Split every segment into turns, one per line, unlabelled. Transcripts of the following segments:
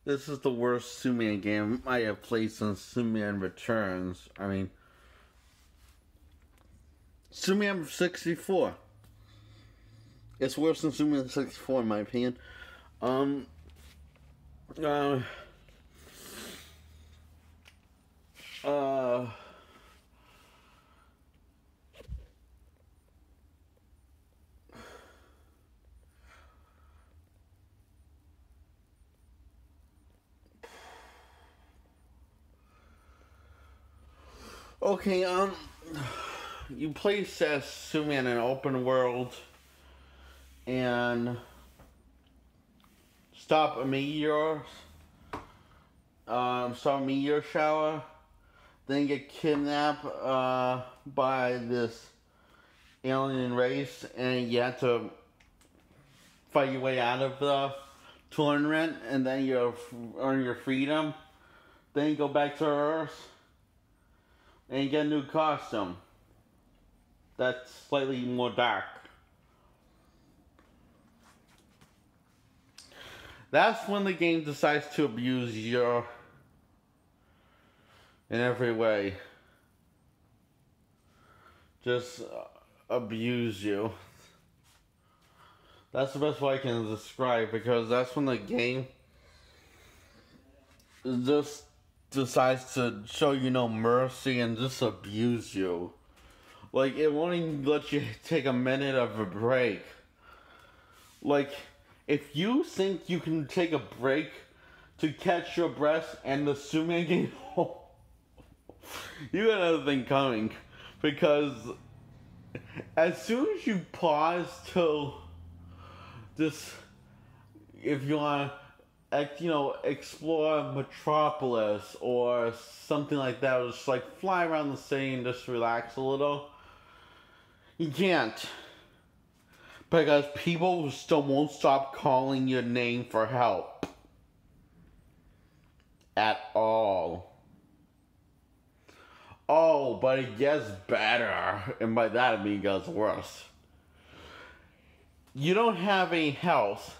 This is the worst Superman game I have played since Superman Returns. I mean, Superman 64. It's worse than Superman 64 in my opinion. Um, uh, uh, okay, you play as Superman in an open world and stop a meteor, stop a meteor shower, then get kidnapped, by this alien race, and you have to fight your way out of the tournament, and then you earn your freedom. Then you go back to Earth, and you get a new costume. That's slightly more dark. That's when the game decides to abuse you in every way. Just abuse you. That's the best way I can describe, because that's when the game just decides to show you no mercy and just abuse you. Like, it won't even let you take a minute of a break. Like, if you think you can take a break to catch your breath and the Superman game, you got another thing coming. Because as soon as you pause to just, if you want to, explore Metropolis or something like that, or just like fly around the city and just relax a little, you can't. Because people still won't stop calling your name for help. At all. Oh, but it gets better. And by that I mean it gets worse. You don't have any health.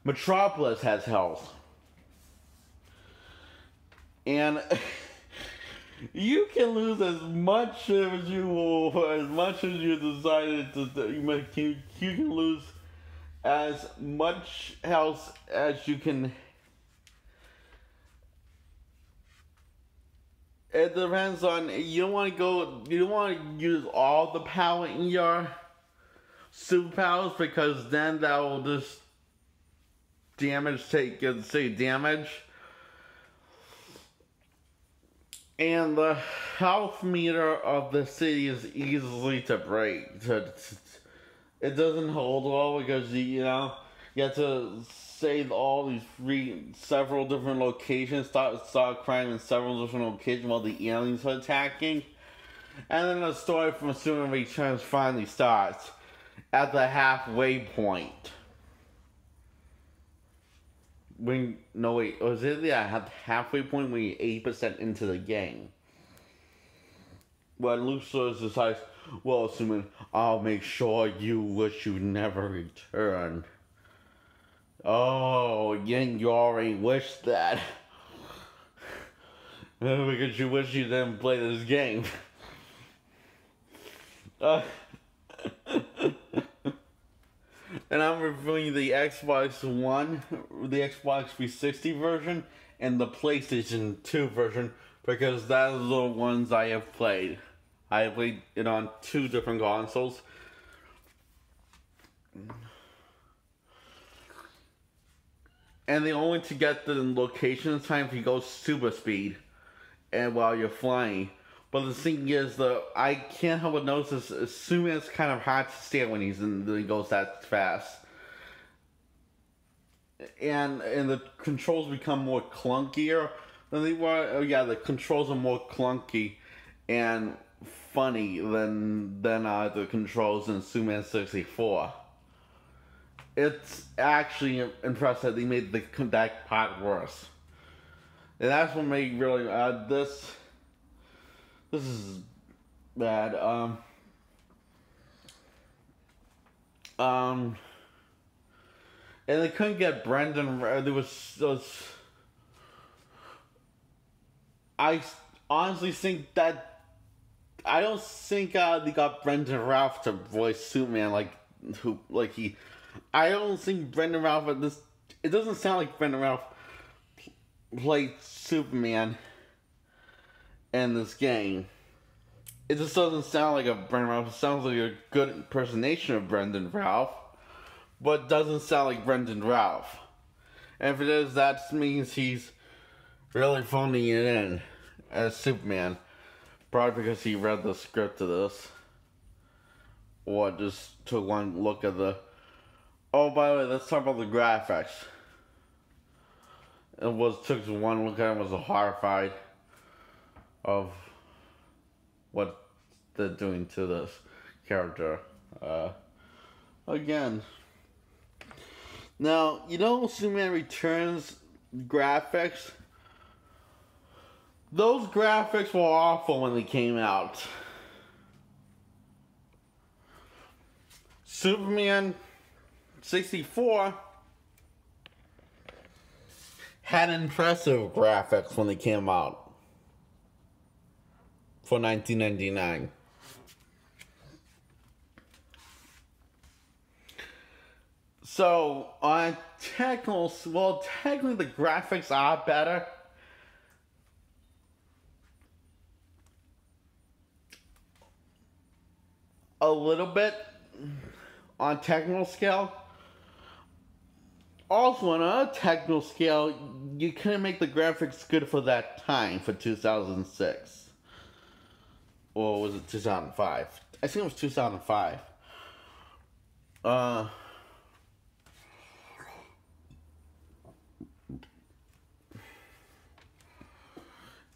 Metropolis has health. And you can lose as much as you decided to. You can lose as much health as you can. It depends on, you don't want to use all the power in your superpowers, because then that will just damage. And the health meter of the city is easily to break. It doesn't hold well, because you have to save all these several different locations, start crime in several different locations while the aliens are attacking. And then the story from Superman Returns finally starts at the halfway point. Was it the halfway point when you're 80% into the game? When Luthor decides, well, Superman, I'll make sure you wish you never return. Oh, you already wished that. Because you wish you didn't play this game. And I'm reviewing the Xbox One, the Xbox 360 version, and the PlayStation 2 version, because that is the ones I have played. I have played it on 2 different consoles. And they only to get the location time if you go super speed, and while you're flying. But the thing is, I can't help but notice as soon as it's kind of hard to stand when he goes that fast. And the controls become more clunkier than they were. Oh yeah, the controls are more clunky and funny than the controls in Superman 64. It's actually impressive they made that part worse. And that's what made really this is bad. and they couldn't get Brendan. There was I honestly think that I don't think they got Brendan Ralph to voice Superman I don't think Brendan Ralph at this. It doesn't sound like Brendan Ralph played Superman in this game. It just doesn't sound like a Brendan Ralph. It sounds like a good impersonation of Brendan Ralph, but doesn't sound like Brendan Ralph. And if it is, that means he's really phoning it in as Superman. Probably because he read the script of this. Or just took one look at the... Oh, by the way, let's talk about the graphics. Took one look at it and was horrified of what they're doing to this character. Again. Now, Superman Returns graphics? Those graphics were awful when they came out. Superman 64 had impressive graphics when they came out for 1999. So, technically the graphics are better. A little bit on technical scale. Also, on a technical scale, you couldn't make the graphics good for that time, for 2006. Or was it 2005? I think it was 2005.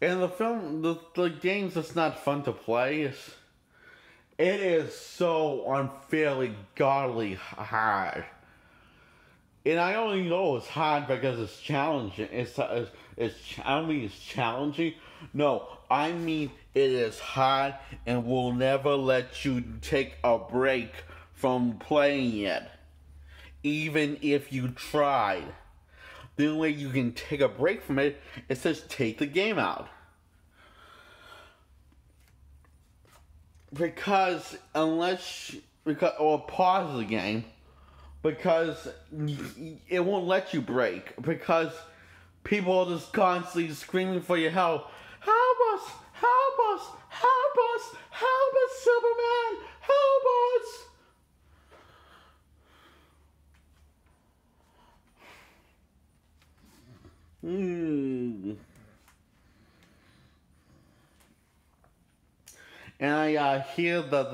And the film, the game's just not fun to play. It is so unfairly godly hard. And I only know it's hard because it's challenging. I don't mean it's challenging. No, I mean it is hard and will never let you take a break from playing it. Even if you tried. The only way you can take a break from it is just take the game out. Or pause the game. Because it won't let you break. Because people are just constantly screaming for your help. Help us! Help us! Help us! Help us, Superman! Help us! And I hear that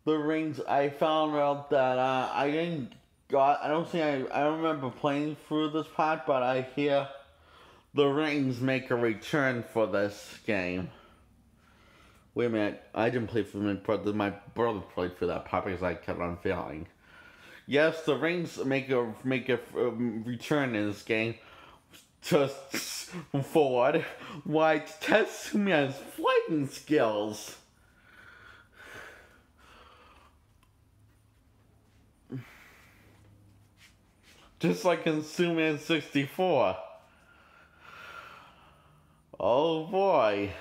the rings, I found out that I don't remember playing through this part, but I hear the rings make a return for this game. Wait a minute, I didn't play for my brother played for that part because I kept on failing. Yes, the rings make a return in this game. Just forward, why test Superman's fighting skills. Just like in Superman 64. Oh boy.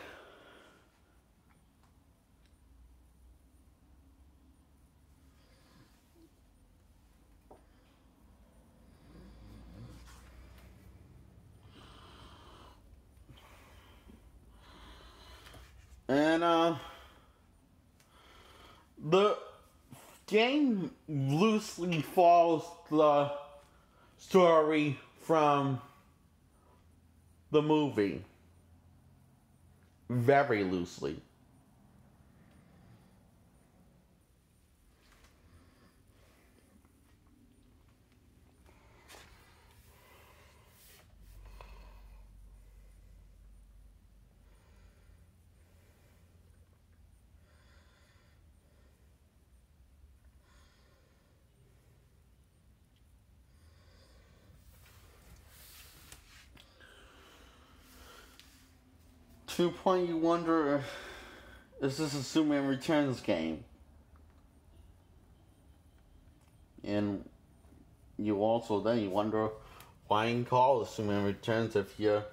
And the game loosely follows the story from the movie. Very loosely. To a point you wonder, is this a Superman Returns game? And you also then you wonder why in call the Superman Returns if you're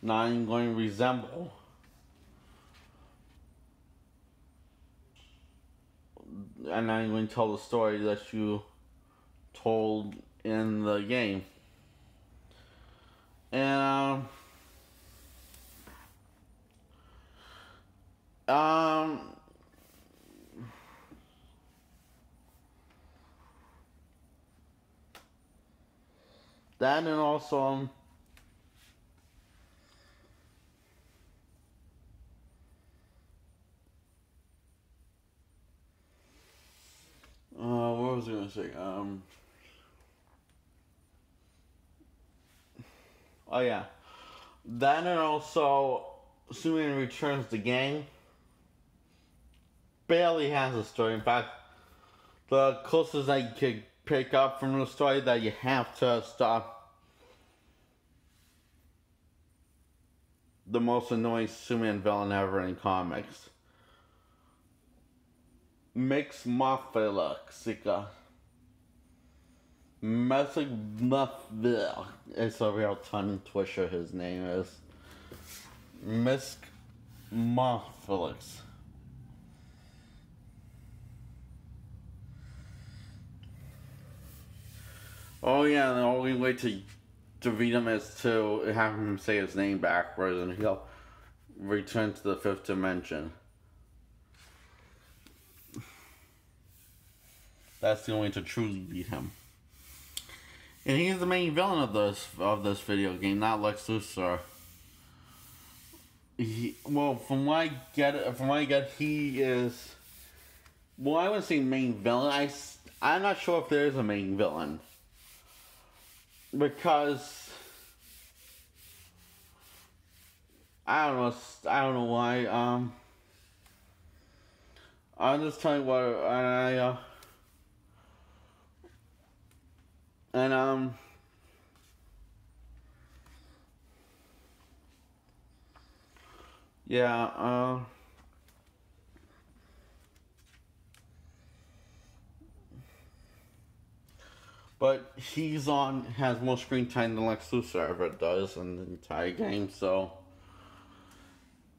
not even going to resemble and not even going to tell the story that you told in the game. And that and also what was I gonna say? Oh yeah, that and also Superman Returns the game barely has a story. In fact, the closest I could pick up from the story that you have to stop the most annoying Superman villain ever in comics. Mxyzptlk. Mxyzptlk. It's a real tongue twister, his name is. Mxyzptlk. Oh yeah, the only way to read him is to have him say his name backwards and he'll return to the fifth dimension. That's the only way to truly beat him. And he's the main villain of this video game, not Lex Luthor. From what I get, he is. Well, I wouldn't say main villain. I'm not sure if there is a main villain because I don't know. I don't know why. I'm just telling you what yeah, but has more screen time than Lex Luthor ever does in the entire game, so.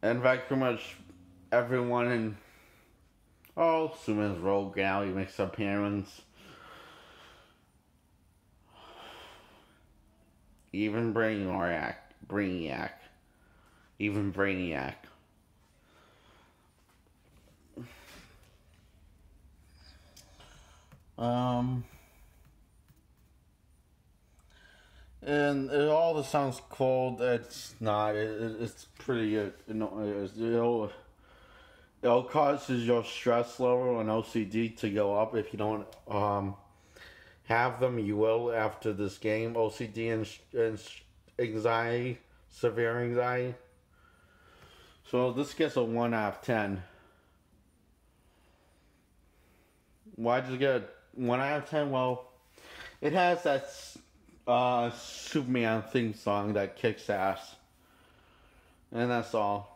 In fact, pretty much everyone in. Oh, Superman's Rogue Galley makes an appearance. Even Brainiac. Even Brainiac. And all this sounds cold. It's not. It's pretty. It'll causes your stress level and OCD to go up if you don't have them. You will after this game. OCD and anxiety, severe anxiety. So this gets a 1 out of 10. Why did you get a 1 out of 10? Well, it has that Superman theme song that kicks ass. And that's all.